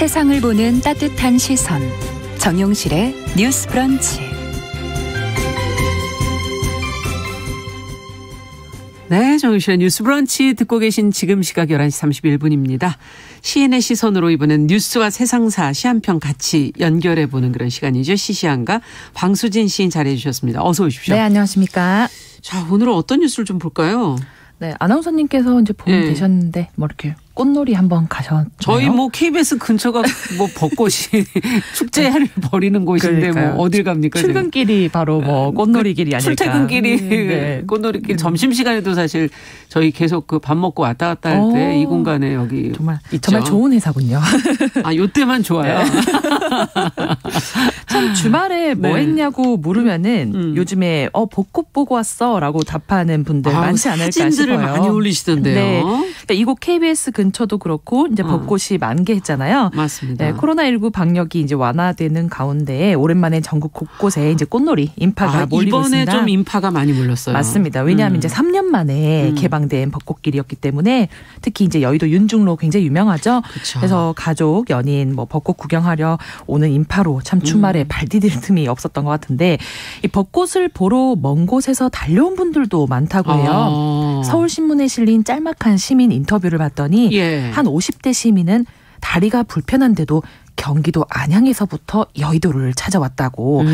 세상을 보는 따뜻한 시선 정용실의 뉴스 브런치. 네, 정용실의 뉴스 브런치 듣고 계신 지금 시각 11시 31분입니다. 시인의 시선으로 이번엔 뉴스와 세상사 시 한 편 같이 연결해보는 그런 시간이죠. 시시한가 황수진 시인 자리해 주셨습니다. 어서 오십시오. 네, 안녕하십니까. 자, 오늘은 어떤 뉴스를 좀 볼까요? 네, 아나운서님께서 이제 보면 되셨는데 뭐 이렇게 꽃놀이 한번 가셨나요? 저희 뭐 KBS 근처가 뭐 벚꽃이 축제를 벌이는 곳인데 그러니까요. 뭐 어딜 갑니까? 출근길이 바로 뭐 꽃놀이 길이 아닐까. 출퇴근길이 네. 꽃놀이 길. 점심시간에도 사실 저희 계속 그 밥 먹고 왔다 갔다 할 때 이 공간에 여기 정말 있죠. 정말 좋은 회사군요. 아, 요때만 좋아요. 네. 참 주말에 뭐 했냐고 물으면은 요즘에 벚꽃 보고 왔어라고 답하는 분들 많지 않을까 사진들을 싶어요. 많이 올리시던데요. 네. 그러니까 이곳 KBS 근처도 그렇고 이제 벚꽃이 만개했잖아요. 맞습니다. 네, 코로나19 방역이 이제 완화되는 가운데 오랜만에 전국 곳곳에 이제 꽃놀이 인파가 몰리고 이번에 있습니다. 좀 인파가 많이 몰렸어요. 맞습니다. 왜냐하면 이제 3년 만에 개방된 벚꽃길이었기 때문에 특히 이제 여의도 윤중로 굉장히 유명하죠. 그쵸. 그래서 가족, 연인 뭐 벚꽃 구경하려 오는 인파로 참 주말에 발 디딜 틈이 없었던 것 같은데 이 벚꽃을 보러 먼 곳에서 달려온 분들도 많다고 해요. 서울신문에 실린 짤막한 시민 인터뷰를 봤더니 한 50대 시민은 다리가 불편한데도 경기도 안양에서부터 여의도를 찾아왔다고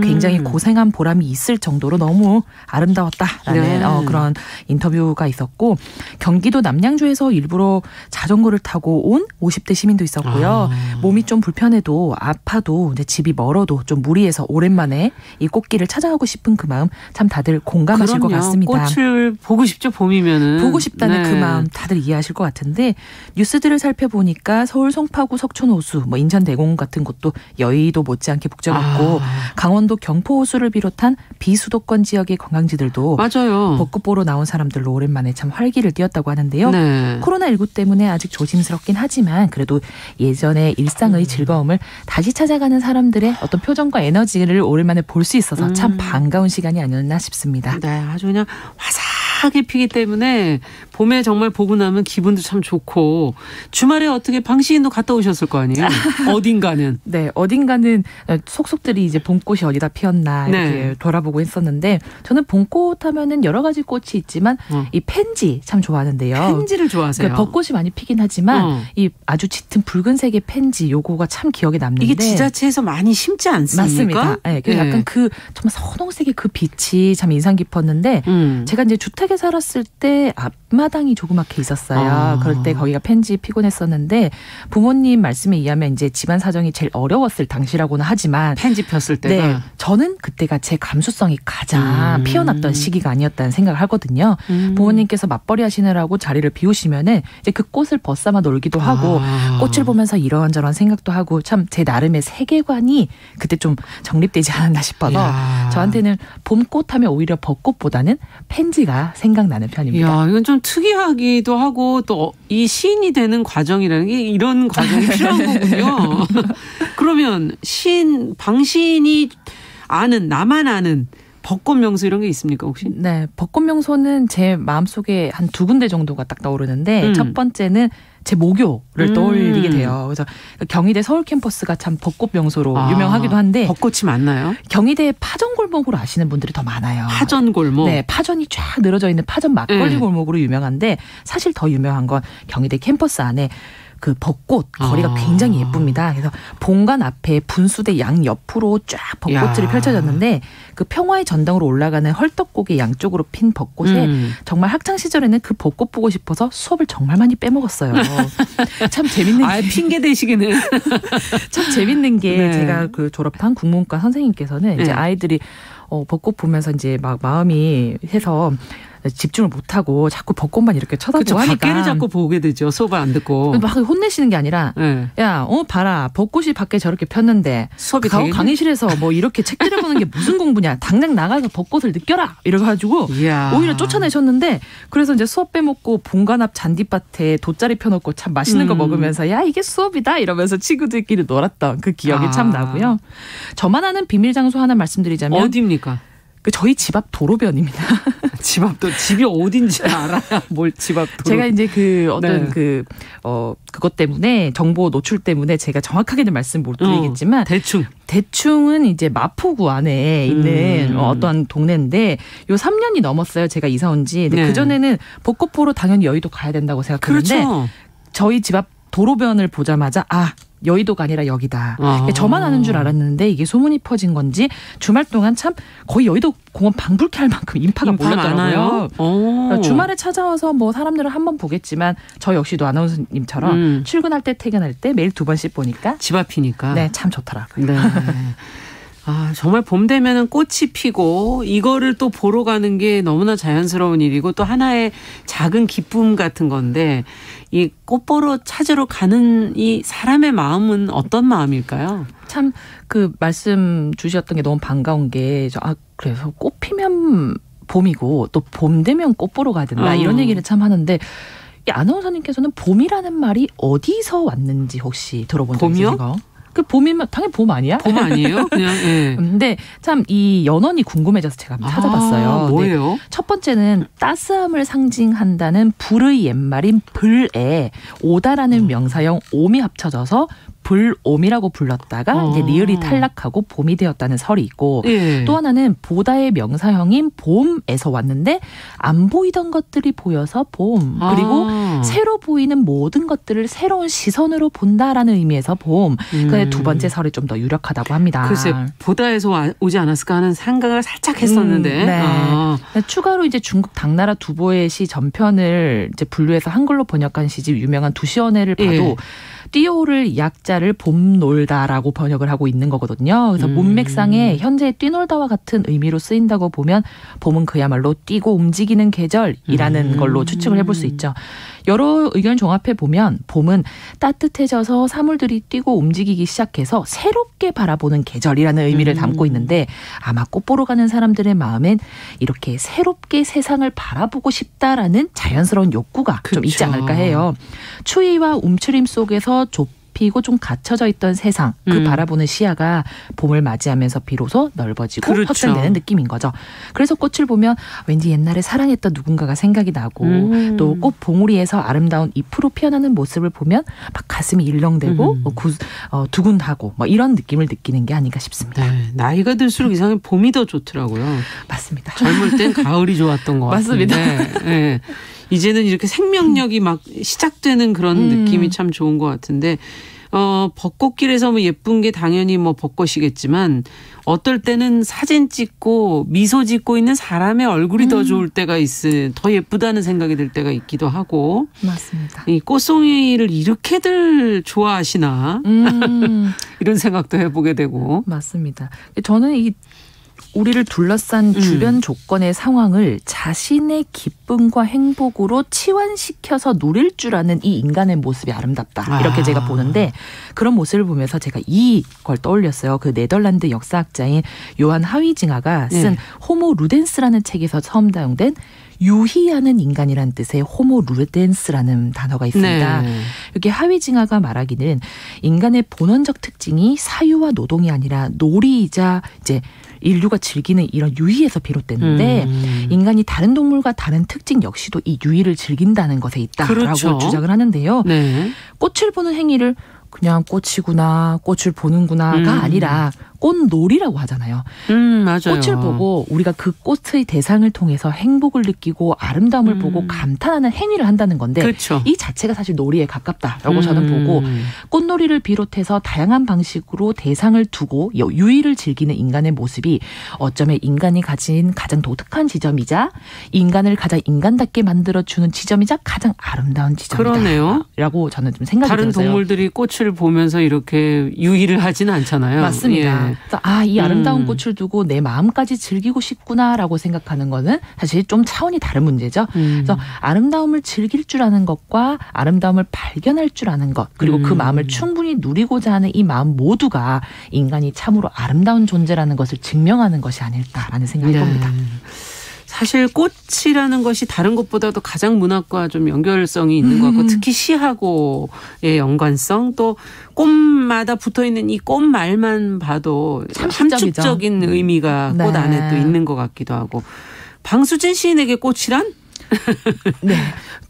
굉장히 고생한 보람이 있을 정도로 너무 아름다웠다라는 그런 인터뷰가 있었고 경기도 남양주에서 일부러 자전거를 타고 온 50대 시민도 있었고요. 몸이 좀 불편해도 아파도 이제 집이 멀어도 좀 무리해서 오랜만에 이 꽃길을 찾아가고 싶은 그 마음 참 다들 공감하실 것 같습니다. 꽃을 보고 싶죠, 봄이면은. 보고 싶다는 그 마음 다들 이해하실 것 같은데 뉴스들을 살펴보니까 서울 송파구 석촌호수 뭐 인천 대공 같은 곳도 여의도 못지않게 북적였고 강원도 경포호수를 비롯한 비수도권 지역의 관광지들도 맞아요. 벚꽃 보러 나온 사람들로 오랜만에 참 활기를 띄었다고 하는데요. 네. 코로나19 때문에 아직 조심스럽긴 하지만 그래도 예전의 일상의 즐거움을 다시 찾아가는 사람들의 어떤 표정과 에너지를 오랜만에 볼 수 있어서 참 반가운 시간이 아니었나 싶습니다. 네, 아주 그냥 화사하게 피기 때문에 봄에 정말 보고 나면 기분도 참 좋고 주말에 어떻게 방 시인도 갔다 오셨을 거 아니에요? 어딘가는. 네, 어딘가는 속속들이 이제 봄꽃이 어디다 피었나 이렇게 돌아보고 했었는데 저는 봄꽃 하면은 여러 가지 꽃이 있지만 이 펜지 참 좋아하는데요. 펜지를 좋아하세요? 그러니까 벚꽃이 많이 피긴 하지만 이 아주 짙은 붉은색의 펜지 요거가 참 기억에 남는데 이게 지자체에서 많이 심지 않습니까? 맞습니다. 네, 약간 그 정말 선홍색의 그 빛이 참 인상 깊었는데 제가 이제 주택에 살았을 때 앞마당이 조그맣게 있었어요. 그럴 때 거기가 펜지 피곤 했었는데 부모님 말씀에 의하면 이제 집안 사정이 제일 어려웠을 당시라고는 하지만 펜지 폈을 때가 네, 저는 그때가 제 감수성이 가장 피어났던 시기가 아니었다는 생각을 하거든요. 부모님께서 맞벌이 하시느라고 자리를 비우시면은 이제 그 꽃을 벗삼아 놀기도 하고 꽃을 보면서 이런저런 생각도 하고 참 제 나름의 세계관이 그때 좀 정립되지 않았나 싶어서 저한테는 봄꽃 하면 오히려 벚꽃보다는 펜지가 생각나는 편입니다. 이야, 이건 좀 특이하기도 하고 또 이 시인이 되는 과정이라는 게 이런 과정이 필요한 거군요. 그러면 방시인이 아는, 나만 아는 벚꽃 명소 이런 게 있습니까 혹시? 네, 벚꽃 명소는 제 마음속에 한 두 군데 정도가 딱 떠오르는데 첫 번째는 제 모교를 떠올리게 돼요. 그래서 경희대 서울 캠퍼스가 참 벚꽃 명소로 유명하기도 한데 벚꽃이 많나요? 경희대 파전골목으로 아시는 분들이 더 많아요. 파전골목? 네, 파전이 쫙 늘어져 있는 파전 막걸리 골목으로 유명한데 사실 더 유명한 건 경희대 캠퍼스 안에 그 벚꽃 거리가 굉장히 예쁩니다. 그래서 본관 앞에 분수대 양 옆으로 쫙 벚꽃들이 펼쳐졌는데 그 평화의 전당으로 올라가는 헐떡곡의 양쪽으로 핀 벚꽃에 정말 학창 시절에는 그 벚꽃 보고 싶어서 수업을 정말 많이 빼먹었어요. 참 재밌는 게 핑계 대시기는 참 재밌는 게 제가 그 졸업한 국문과 선생님께서는 이제 아이들이 벚꽃 보면서 이제 막 마음이 해서 집중을 못하고 자꾸 벚꽃만 이렇게 쳐다보고 하니까. 밖에를 자꾸 보게 되죠. 수업을 안 듣고. 막 혼내시는 게 아니라 야, 봐라. 벚꽃이 밖에 저렇게 폈는데 수업이 강의실에서 뭐 이렇게 책 들여보는 게 무슨 공부냐. 당장 나가서 벚꽃을 느껴라. 이래가지고 오히려 쫓아내셨는데 그래서 이제 수업 빼먹고 본관 앞 잔디밭에 돗자리 펴놓고 참 맛있는 거 먹으면서 야, 이게 수업이다 이러면서 친구들끼리 놀았던 그 기억이 참 나고요. 저만 아는 비밀 장소 하나 말씀드리자면 어디입니까? 저희 집 앞 도로변입니다. 집 앞도 집이 어딘지 알아야 뭘 집 앞도. 제가 이제 그 어떤 네. 그것 때문에 정보 노출 때문에 제가 정확하게는 말씀 못 드리겠지만 대충은 이제 마포구 안에 있는 어떤 동네인데 요 3년이 넘었어요. 제가 이사 온 지. 근데 네. 그전에는 벚꽃 보러 당연히 여의도 가야 된다고 생각했는데 그렇죠. 저희 집 앞 도로변을 보자마자 여의도가 아니라 여기다. 저만 아는 줄 알았는데 이게 소문이 퍼진 건지 주말 동안 참 거의 여의도 공원 방불케 할 만큼 인파가 몰렸더라고요. 그러니까 주말에 찾아와서 뭐 사람들은 한 번 보겠지만 저 역시도 아나운서님처럼 출근할 때 퇴근할 때 매일 2번씩 보니까 집 앞이니까. 네, 참 좋더라고요. 네. 정말 봄 되면은 꽃이 피고 이거를 또 보러 가는 게 너무나 자연스러운 일이고 또 하나의 작은 기쁨 같은 건데 이 꽃 보러 찾으러 가는 이 사람의 마음은 어떤 마음일까요? 참 그 말씀 주셨던 게 너무 반가운 게 그래서 꽃 피면 봄이고 또 봄 되면 꽃 보러 가야 된다 이런 얘기를 참 하는데 이 아나운서님께서는 봄이라는 말이 어디서 왔는지 혹시 들어본 적 있으세요? 그 봄이면 당연히 봄 아니야? 봄 아니에요? 그냥. 예. 근데 참 이 연원이 궁금해져서 제가 한번 찾아봤어요. 뭐예요? 네. 첫 번째는 따스함을 상징한다는 불의 옛말인 불에 오다라는 명사형 옴이 합쳐져서 불옴이라고 불렀다가 이제 리을이 탈락하고 봄이 되었다는 설이 있고 예. 또 하나는 보다의 명사형인 봄에서 왔는데 안 보이던 것들이 보여서 봄 그리고 새로 보이는 모든 것들을 새로운 시선으로 본다라는 의미에서 봄. 그 두 번째 설이 좀 더 유력하다고 합니다. 글쎄 보다에서 오지 않았을까 하는 생각을 살짝 했었는데. 네. 추가로 이제 중국 당나라 두보의 시 전편을 이제 분류해서 한글로 번역한 시집 유명한 두시언해를 봐도 뛰어오를 약자를 봄놀다라고 번역을 하고 있는 거거든요. 그래서 문맥상에 현재 뛰놀다와 같은 의미로 쓰인다고 보면 봄은 그야말로 뛰고 움직이는 계절이라는 걸로 추측을 해볼 수 있죠. 여러 의견 종합해 보면 봄은 따뜻해져서 사물들이 뛰고 움직이기 시작해서 새롭게 바라보는 계절이라는 의미를 담고 있는데 아마 꽃 보러 가는 사람들의 마음엔 이렇게 새롭게 세상을 바라보고 싶다라는 자연스러운 욕구가 좀 있지 않을까 해요. 추위와 움츠림 속에서 좁히고 좀 갇혀져 있던 세상 그 바라보는 시야가 봄을 맞이하면서 비로소 넓어지고 확장되는 느낌인 거죠. 그래서 꽃을 보면 왠지 옛날에 사랑했던 누군가가 생각이 나고 또 꽃 봉우리에서 아름다운 잎으로 피어나는 모습을 보면 막 가슴이 일렁대고 두근하고 뭐 이런 느낌을 느끼는 게 아닌가 싶습니다. 네, 나이가 들수록 이상하게 봄이 더 좋더라고요. 맞습니다. 젊을 땐 가을이 좋았던 것 같은데. 맞습니다. 네. 이제는 이렇게 생명력이 막 시작되는 그런 느낌이 참 좋은 것 같은데 벚꽃길에서 뭐 예쁜 게 당연히 뭐 벚꽃이겠지만 어떨 때는 사진 찍고 미소 짓고 있는 사람의 얼굴이 더 좋을 때가 더 예쁘다는 생각이 들 때가 있기도 하고. 맞습니다. 이 꽃송이를 이렇게들 좋아하시나 이런 생각도 해보게 되고. 맞습니다. 저는 우리를 둘러싼 주변 조건의 상황을 자신의 기쁨과 행복으로 치환시켜서 누릴 줄 아는 이 인간의 모습이 아름답다. 이렇게 제가 보는데 그런 모습을 보면서 제가 이걸 떠올렸어요. 그 네덜란드 역사학자인 요한 하위징하가 쓴 호모 루덴스라는 책에서 처음 사용된 유희하는 인간이란 뜻의 호모 루덴스라는 단어가 있습니다. 네. 여기 하위징하가 말하기는 인간의 본원적 특징이 사유와 노동이 아니라 놀이이자 이제 인류가 즐기는 이런 유희에서 비롯됐는데 인간이 다른 동물과 다른 특징 역시도 이 유희를 즐긴다는 것에 있다라고 그렇죠. 주장을 하는데요. 네. 꽃을 보는 행위를 그냥 꽃이구나, 꽃을 보는구나가 아니라 꽃놀이라고 하잖아요. 맞아요. 꽃을 보고 우리가 그 꽃의 대상을 통해서 행복을 느끼고 아름다움을 보고 감탄하는 행위를 한다는 건데 그렇죠. 이 자체가 사실 놀이에 가깝다라고 저는 보고 꽃놀이를 비롯해서 다양한 방식으로 대상을 두고 유의를 즐기는 인간의 모습이 어쩌면 인간이 가진 가장 독특한 지점이자 인간을 가장 인간답게 만들어주는 지점이자 가장 아름다운 지점이다. 그러네요. 라고 저는 좀 생각이 들어요. 다른 동물들이 꽃을 보면서 이렇게 유의를 하진 않잖아요. 맞습니다. 이 아름다운 꽃을 두고 내 마음까지 즐기고 싶구나라고 생각하는 거는 사실 좀 차원이 다른 문제죠. 그래서 아름다움을 즐길 줄 아는 것과 아름다움을 발견할 줄 아는 것 그리고 그 마음을 충분히 누리고자 하는 이 마음 모두가 인간이 참으로 아름다운 존재라는 것을 증명하는 것이 아닐까라는 생각이 듭니다. 사실 꽃이라는 것이 다른 것보다도 가장 문학과 좀 연결성이 있는 것 같고 특히 시하고의 연관성 또 꽃마다 붙어있는 이 꽃말만 봐도 함축적인 의미가 꽃 안에 또 있는 것 같기도 하고 방수진 시인에게 꽃이란? 네.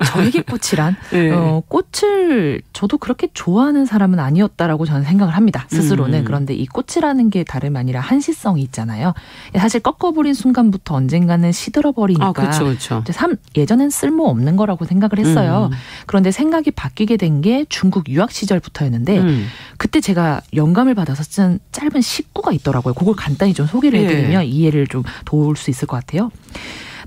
저에게 꽃이란 네. 꽃을 저도 그렇게 좋아하는 사람은 아니었다라고 저는 생각을 합니다. 스스로는. 그런데 이 꽃이라는 게 다름 아니라 한시성이 있잖아요. 사실 꺾어버린 순간부터 언젠가는 시들어버리니까 그렇죠. 예전엔 쓸모없는 거라고 생각을 했어요. 그런데 생각이 바뀌게 된 게 중국 유학 시절부터였는데 그때 제가 영감을 받아서 쓴 짧은 시구가 있더라고요. 그걸 간단히 좀 소개를 해드리면 이해를 좀 도울 수 있을 것 같아요.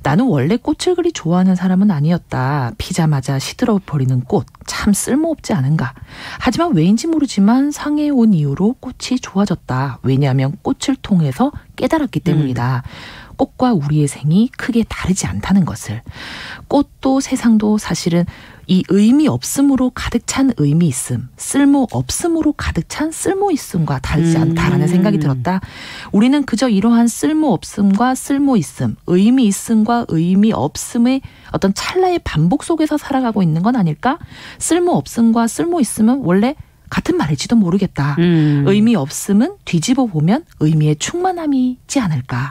나는 원래 꽃을 그리 좋아하는 사람은 아니었다. 피자마자 시들어버리는 꽃. 참 쓸모없지 않은가. 하지만 왜인지 모르지만 상해에 온 이후로 꽃이 좋아졌다. 왜냐하면 꽃을 통해서 깨달았기 때문이다. 꽃과 우리의 생이 크게 다르지 않다는 것을. 꽃도 세상도 사실은 이 의미 없음으로 가득 찬 의미 있음, 쓸모 없음으로 가득 찬 쓸모 있음과 다르지 않다라는 생각이 들었다. 우리는 그저 이러한 쓸모 없음과 쓸모 있음, 의미 있음과 의미 없음의 어떤 찰나의 반복 속에서 살아가고 있는 건 아닐까? 쓸모 없음과 쓸모 있음은 원래 같은 말일지도 모르겠다. 의미 없음은 뒤집어 보면 의미의 충만함이지 않을까.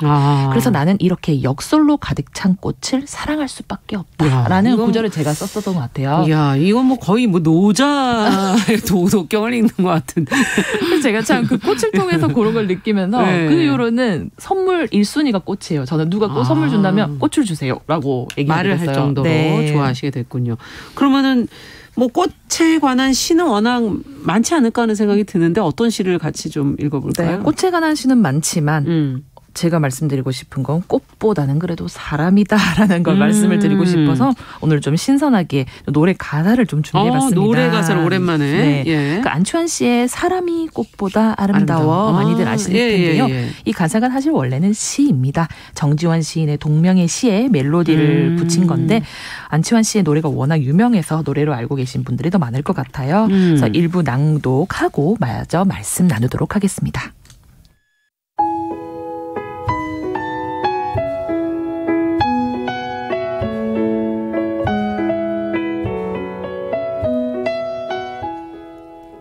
그래서 나는 이렇게 역설로 가득 찬 꽃을 사랑할 수밖에 없다라는 구절을 제가 썼었던 것 같아요. 이야, 이건 뭐 거의 뭐 노자의 도덕경을 읽는 것 같은데. 그래서 제가 참 그 꽃을 통해서 그런 걸 느끼면서 그 이후로는 선물 1순위가 꽃이에요. 저는 누가 꽃 선물 준다면 꽃을 주세요라고 얘기하게 됐어요. 말을 할 정도로 좋아하시게 됐군요. 그러면은 뭐 꽃에 관한 시는 워낙 많지 않을까 하는 생각이 드는데 어떤 시를 같이 좀 읽어볼까요? 네, 꽃에 관한 시는 많지만 제가 말씀드리고 싶은 건 꽃보다는 그래도 사람이다라는 걸 말씀을 드리고 싶어서 오늘 좀 신선하게 노래 가사를 좀 준비해봤습니다. 노래 가사를 오랜만에. 네. 예. 그 안치환 씨의 사람이 꽃보다 아름다워 많이들 아시는 텐데요. 이 가사가 사실 원래는 시입니다. 정지원 시인의 동명의 시에 멜로디를 붙인 건데 안치환 씨의 노래가 워낙 유명해서 노래로 알고 계신 분들이 더 많을 것 같아요. 그래서 일부 낭독하고 마저 말씀 나누도록 하겠습니다.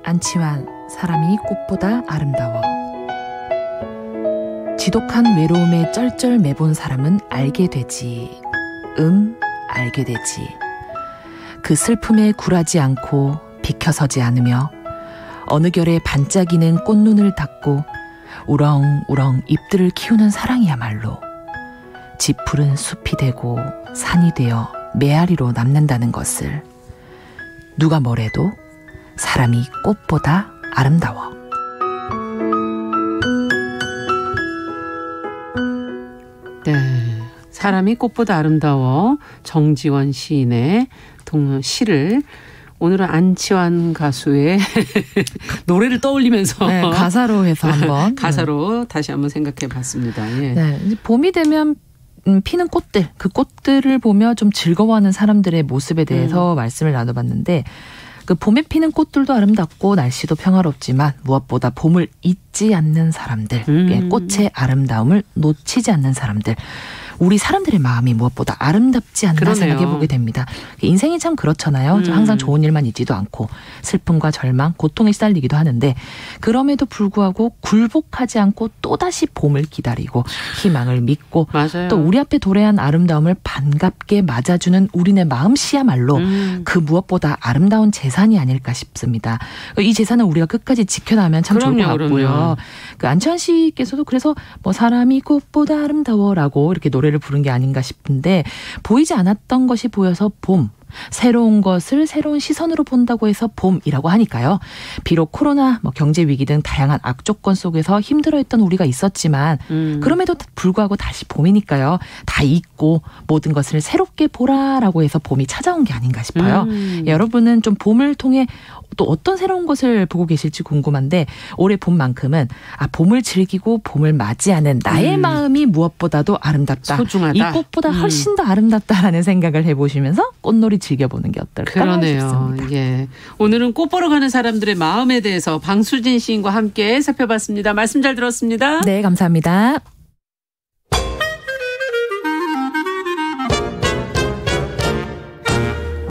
안치환, 사람이 꽃보다 아름다워. 지독한 외로움에 쩔쩔 매본 사람은 알게 되지. 알게 되지. 그 슬픔에 굴하지 않고 비켜서지 않으며 어느 결에 반짝이는 꽃눈을 닫고 우렁우렁 잎들을 키우는 사랑이야말로 짙푸른 숲이 되고 산이 되어 메아리로 남는다는 것을. 누가 뭐래도 사람이 꽃보다 아름다워. 네, 사람이 꽃보다 아름다워. 정지원 시인의 시를 오늘은 안치환 가수의 노래를 떠올리면서 가사로 해서 한번 가사로 다시 한번 생각해 봤습니다. 예. 네, 이제 봄이 되면 피는 꽃들, 그 꽃들을 보며 좀 즐거워하는 사람들의 모습에 대해서 말씀을 나눠봤는데 그 봄에 피는 꽃들도 아름답고 날씨도 평화롭지만 무엇보다 봄을 잊지 않는 사람들, 꽃의 아름다움을 놓치지 않는 사람들. 우리 사람들의 마음이 무엇보다 아름답지 않나 생각해보게 됩니다. 인생이 참 그렇잖아요. 항상 좋은 일만 있지도 않고 슬픔과 절망, 고통에 시달리기도 하는데 그럼에도 불구하고 굴복하지 않고 또다시 봄을 기다리고 희망을 믿고 맞아요. 또 우리 앞에 도래한 아름다움을 반갑게 맞아주는 우리네 마음씨야말로 그 무엇보다 아름다운 재산이 아닐까 싶습니다. 이 재산은 우리가 끝까지 지켜나가면 참 좋을 것 같고요. 그 안치환 씨께서도 그래서 뭐 사람이 꽃보다 아름다워라고 이렇게 노래를 부른 게 아닌가 싶은데 보이지 않았던 것이 보여서 봄. 새로운 것을 새로운 시선으로 본다고 해서 봄이라고 하니까요. 비록 코로나, 경제 위기 등 다양한 악조건 속에서 힘들어했던 우리가 있었지만 그럼에도 불구하고 다시 봄이니까요. 다 잊고 모든 것을 새롭게 보라라고 해서 봄이 찾아온 게 아닌가 싶어요. 여러분은 좀 봄을 통해 또 어떤 새로운 것을 보고 계실지 궁금한데 올해 봄만큼은 봄을 즐기고 봄을 맞이하는 나의 마음이 무엇보다도 아름답다. 소중하다. 이 꽃보다 훨씬 더 아름답다라는 생각을 해보시면서 꽃놀이 즐겨보는 게 어떨까 싶습니다. 예. 오늘은 꽃 보러 가는 사람들의 마음에 대해서 방수진 시인과 함께 살펴봤습니다. 말씀 잘 들었습니다. 네, 감사합니다.